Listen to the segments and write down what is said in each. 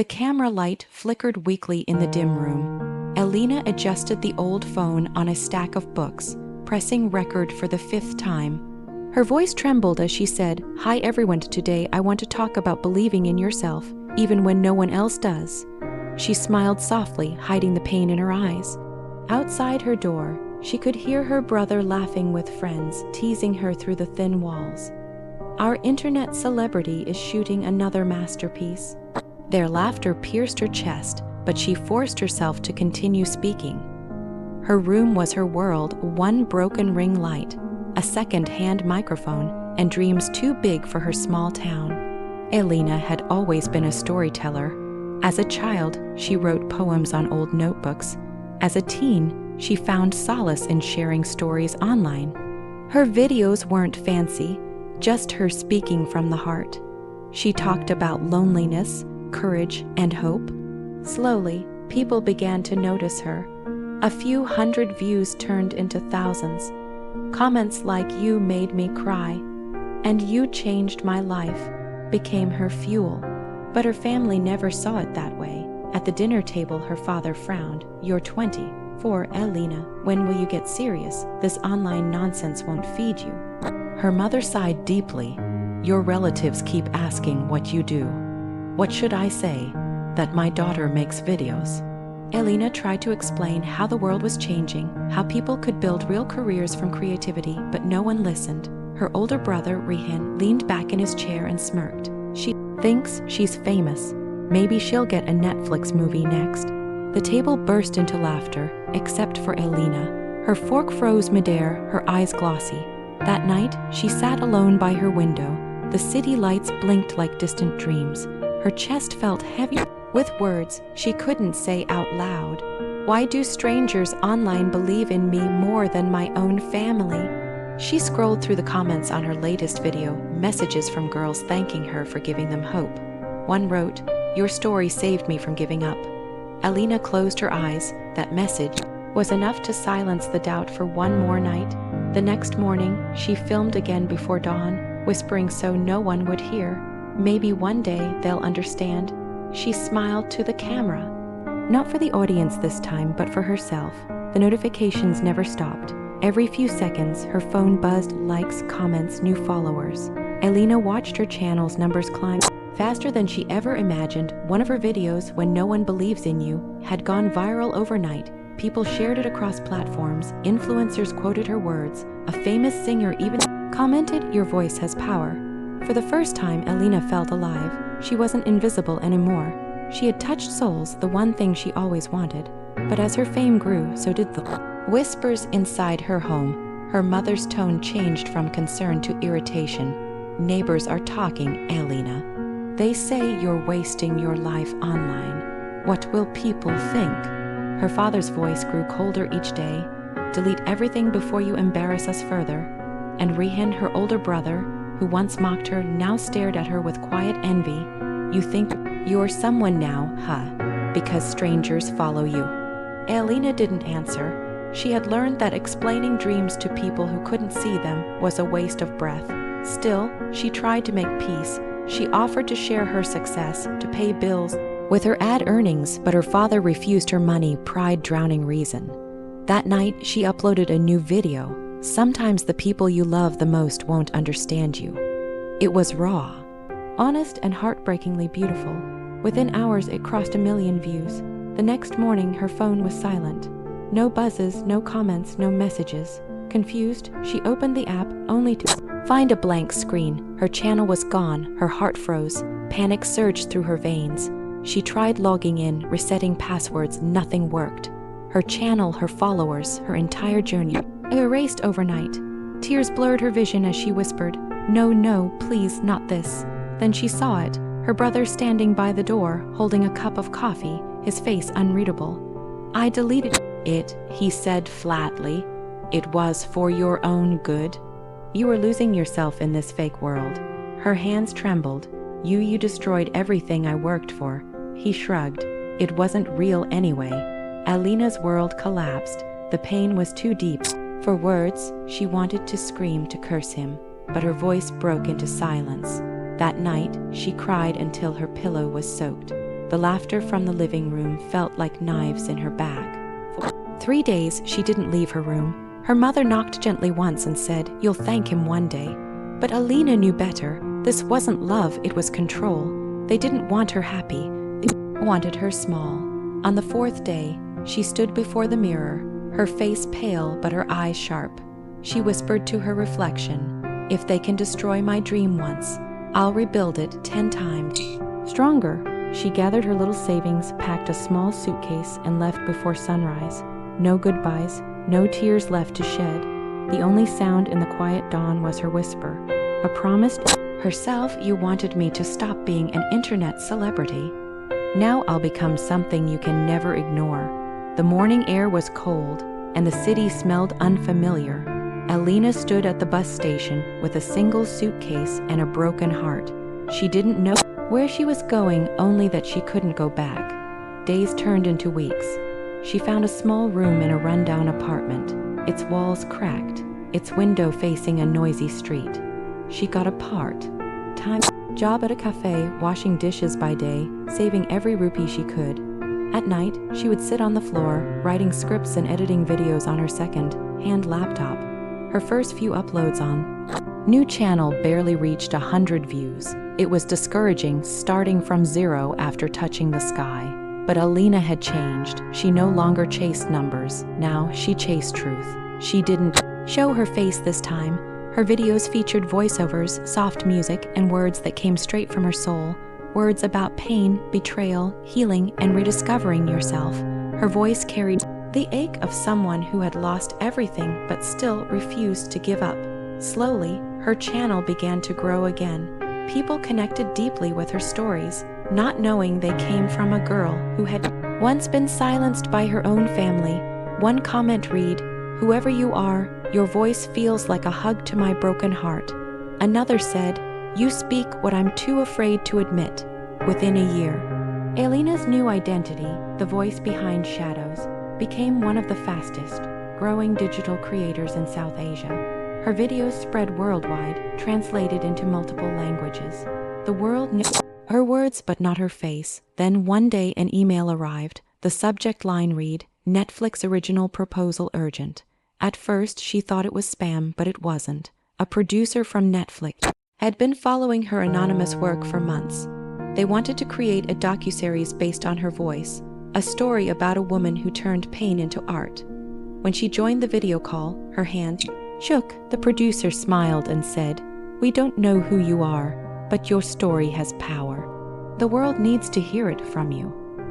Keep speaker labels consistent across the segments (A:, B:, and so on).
A: The camera light flickered weakly in the dim room. Alina adjusted the old phone on a stack of books, pressing record for the 5th time. Her voice trembled as she said, "Hi everyone, today I want to talk about believing in yourself, even when no one else does." She smiled softly, hiding the pain in her eyes. Outside her door, she could hear her brother laughing with friends, teasing her through the thin walls. "Our internet celebrity is shooting another masterpiece." Their laughter pierced her chest, but she forced herself to continue speaking. Her room was her world, one broken ring light, a second-hand microphone, and dreams too big for her small town. Alina had always been a storyteller. As a child, she wrote poems on old notebooks. As a teen, she found solace in sharing stories online. Her videos weren't fancy, just her speaking from the heart. She talked about loneliness, courage, and hope. Slowly, people began to notice her. A few hundred views turned into thousands. Comments like "You made me cry" and "You changed my life" became her fuel. But her family never saw it that way. At the dinner table, her father frowned. "You're 24, Alina. When will you get serious? This online nonsense won't feed you." Her mother sighed deeply. "Your relatives keep asking what you do." "What should I say? That my daughter makes videos?" Alina tried to explain how the world was changing, how people could build real careers from creativity, but no one listened. Her older brother, Rehan, leaned back in his chair and smirked. "She thinks she's famous. Maybe she'll get a Netflix movie next." The table burst into laughter, except for Alina. Her fork froze midair, her eyes glossy. That night, she sat alone by her window. The city lights blinked like distant dreams. Her chest felt heavy with words she couldn't say out loud. "Why do strangers online believe in me more than my own family?" She scrolled through the comments on her latest video, messages from girls thanking her for giving them hope. One wrote, "Your story saved me from giving up." Alina closed her eyes. That message was enough to silence the doubt for one more night. The next morning, she filmed again before dawn, whispering so no one would hear. Maybe one day they'll understand. She smiled to the camera. Not for the audience this time, but for herself. The notifications never stopped. Every few seconds, her phone buzzed likes, comments, new followers. Alina watched her channel's numbers climb. Faster than she ever imagined, one of her videos, "When No One Believes in You," had gone viral overnight. People shared it across platforms, influencers quoted her words, a famous singer even commented, "Your voice has power." For the first time, Alina felt alive. She wasn't invisible anymore. She had touched souls, the one thing she always wanted. But as her fame grew, so did the whispers inside her home. Her mother's tone changed from concern to irritation. "Neighbors are talking, Alina. They say you're wasting your life online. What will people think?" Her father's voice grew colder each day. "Delete everything before you embarrass us further." And Rehan, her older brother, who once mocked her, now stared at her with quiet envy. "You think you're someone now, huh? Because strangers follow you." Alina didn't answer. She had learned that explaining dreams to people who couldn't see them was a waste of breath. Still, she tried to make peace. She offered to share her success, to pay bills with her ad earnings, but her father refused her money, pride drowning reason. That night, she uploaded a new video. Sometimes the people you love the most won't understand you. It was raw, honest, and heartbreakingly beautiful. Within hours, it crossed 1 million views. The next morning, her phone was silent. No buzzes, no comments, no messages. Confused, she opened the app only to find a blank screen. Her channel was gone, her heart froze. Panic surged through her veins. She tried logging in, resetting passwords, nothing worked. Her channel, her followers, her entire journey erased overnight. Tears blurred her vision as she whispered, "No, no, please, not this." Then she saw it, her brother standing by the door, holding a cup of coffee, his face unreadable. "I deleted it," he said flatly. "It was for your own good. You were losing yourself in this fake world." Her hands trembled. You destroyed everything I worked for." He shrugged. "It wasn't real anyway." Alina's world collapsed. The pain was too deep. For words, she wanted to scream, to curse him, but her voice broke into silence. That night, she cried until her pillow was soaked. The laughter from the living room felt like knives in her back. For 3 days, she didn't leave her room. Her mother knocked gently once and said, "You'll thank him one day." But Alina knew better. This wasn't love, it was control. They didn't want her happy. They wanted her small. On the 4th day, she stood before the mirror, her face pale but her eyes sharp. She whispered to her reflection, "If they can destroy my dream once, I'll rebuild it 10 times stronger." She gathered her little savings, packed a small suitcase, and left before sunrise. No goodbyes, no tears left to shed. The only sound in the quiet dawn was her whisper. A promise herself, "You wanted me to stop being an internet celebrity. Now I'll become something you can never ignore." The morning air was cold, and the city smelled unfamiliar. Alina stood at the bus station with a single suitcase and a broken heart. She didn't know where she was going, only that she couldn't go back. Days turned into weeks. She found a small room in a rundown apartment, its walls cracked, its window facing a noisy street. She got a part-time job at a cafe, washing dishes by day, saving every rupee she could. At night, she would sit on the floor, writing scripts and editing videos on her second-hand laptop. Her first few uploads on new channel barely reached 100 views. It was discouraging, starting from 0 after touching the sky. But Alina had changed. She no longer chased numbers. Now she chased truth. She didn't show her face this time. Her videos featured voiceovers, soft music, and words that came straight from her soul. Words about pain, betrayal, healing, and rediscovering yourself. Her voice carried the ache of someone who had lost everything but still refused to give up. Slowly, her channel began to grow again. People connected deeply with her stories, not knowing they came from a girl who had once been silenced by her own family. One comment read, "Whoever you are, your voice feels like a hug to my broken heart." Another said, "You speak what I'm too afraid to admit." Within a year, Alina's new identity, the voice behind shadows, became one of the fastest growing digital creators in South Asia. Her videos spread worldwide, translated into multiple languages. The world knew her words but not her face. Then one day an email arrived. The subject line read, "Netflix original proposal urgent." At first she thought it was spam, but it wasn't. A producer from Netflix had been following her anonymous work for months. They wanted to create a docuseries based on her voice, a story about a woman who turned pain into art. When she joined the video call, her hand shook. The producer smiled and said, "We don't know who you are, but your story has power. The world needs to hear it from you."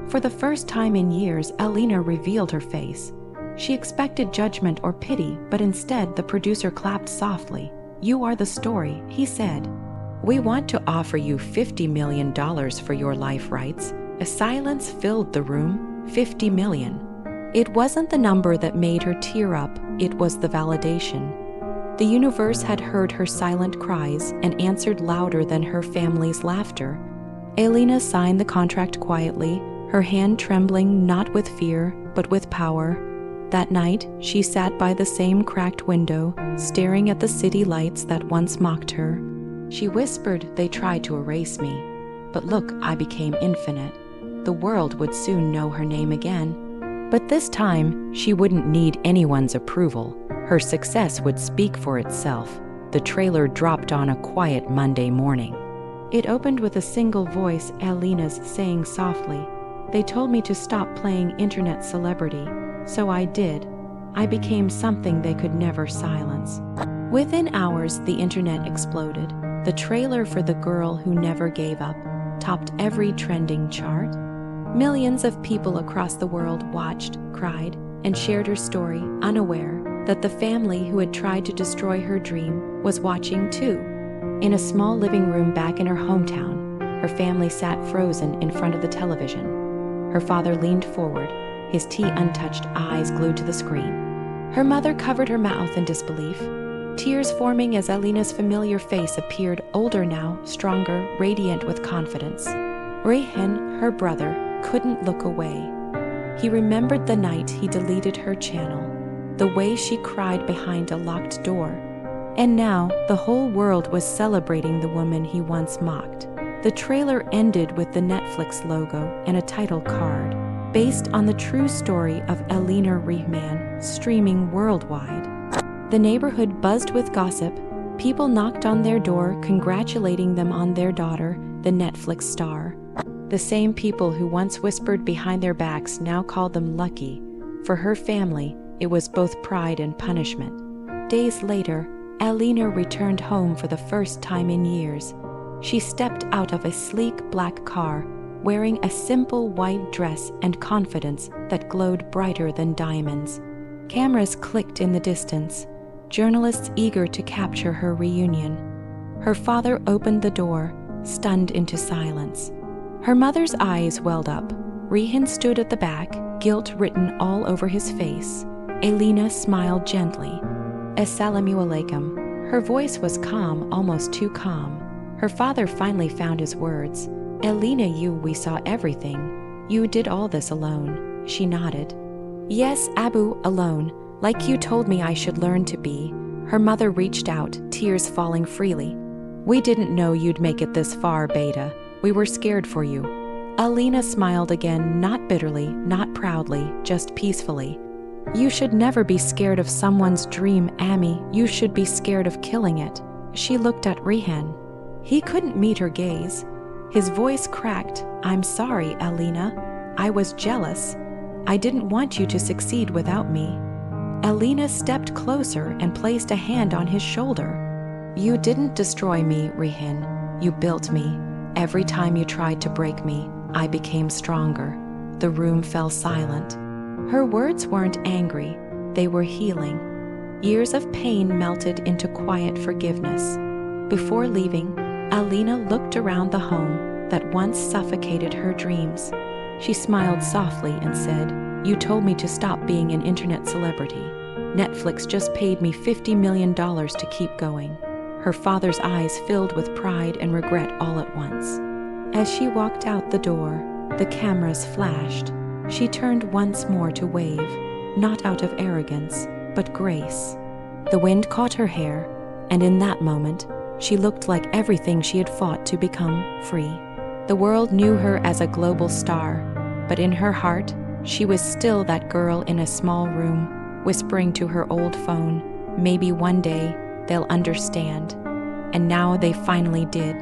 A: For the first time in years, Alina revealed her face. She expected judgment or pity, but instead the producer clapped softly. "You are the story," he said. "We want to offer you $50 million for your life rights." A silence filled the room. 50 million. It wasn't the number that made her tear up, it was the validation. The universe had heard her silent cries and answered louder than her family's laughter. Alina signed the contract quietly, her hand trembling not with fear, but with power. That night, she sat by the same cracked window, staring at the city lights that once mocked her. She whispered, "They tried to erase me. But look, I became infinite." The world would soon know her name again. But this time, she wouldn't need anyone's approval. Her success would speak for itself. The trailer dropped on a quiet Monday morning. It opened with a single voice, Alina's, saying softly, "They told me to stop playing internet celebrity, so I did. I became something they could never silence." Within hours, the internet exploded. The trailer for The Girl Who Never Gave Up topped every trending chart. Millions of people across the world watched, cried, and shared her story, unaware that the family who had tried to destroy her dream was watching too. In a small living room back in her hometown, her family sat frozen in front of the television. Her father leaned forward, his tea untouched, eyes glued to the screen. Her mother covered her mouth in disbelief, tears forming as Alina's familiar face appeared, older now, stronger, radiant with confidence. Rehan, her brother, couldn't look away. He remembered the night he deleted her channel, the way she cried behind a locked door. And now, the whole world was celebrating the woman he once mocked. The trailer ended with the Netflix logo and a title card, based on the true story of Alina Rehman, streaming worldwide. The neighborhood buzzed with gossip. People knocked on their door congratulating them on their daughter, the Netflix star. The same people who once whispered behind their backs now called them lucky. For her family, it was both pride and punishment. Days later, Alina returned home for the first time in years. She stepped out of a sleek black car, wearing a simple white dress and confidence that glowed brighter than diamonds. Cameras clicked in the distance, journalists eager to capture her reunion. Her father opened the door, stunned into silence. Her mother's eyes welled up. Rehan stood at the back, guilt written all over his face. Alina smiled gently. Assalamu alaikum. Her voice was calm, almost too calm. Her father finally found his words. Alina, we saw everything. You did all this alone. She nodded. Yes, Abu, alone. Like you told me I should learn to be. Her mother reached out, tears falling freely. We didn't know you'd make it this far, Beta. We were scared for you. Alina smiled again, not bitterly, not proudly, just peacefully. You should never be scared of someone's dream, Ami. You should be scared of killing it. She looked at Rehan. He couldn't meet her gaze. His voice cracked. I'm sorry, Alina. I was jealous. I didn't want you to succeed without me. Alina stepped closer and placed a hand on his shoulder. You didn't destroy me, Rehan. You built me. Every time you tried to break me, I became stronger. The room fell silent. Her words weren't angry, they were healing. Years of pain melted into quiet forgiveness. Before leaving, Alina looked around the home that once suffocated her dreams. She smiled softly and said, You told me to stop being an internet celebrity. Netflix just paid me $50 million to keep going. Her father's eyes filled with pride and regret all at once. As she walked out the door, the cameras flashed. She turned once more to wave, not out of arrogance, but grace. The wind caught her hair, and in that moment, she looked like everything she had fought to become, free. The world knew her as a global star, but in her heart, she was still that girl in a small room, whispering to her old phone, maybe one day they'll understand. And now they finally did.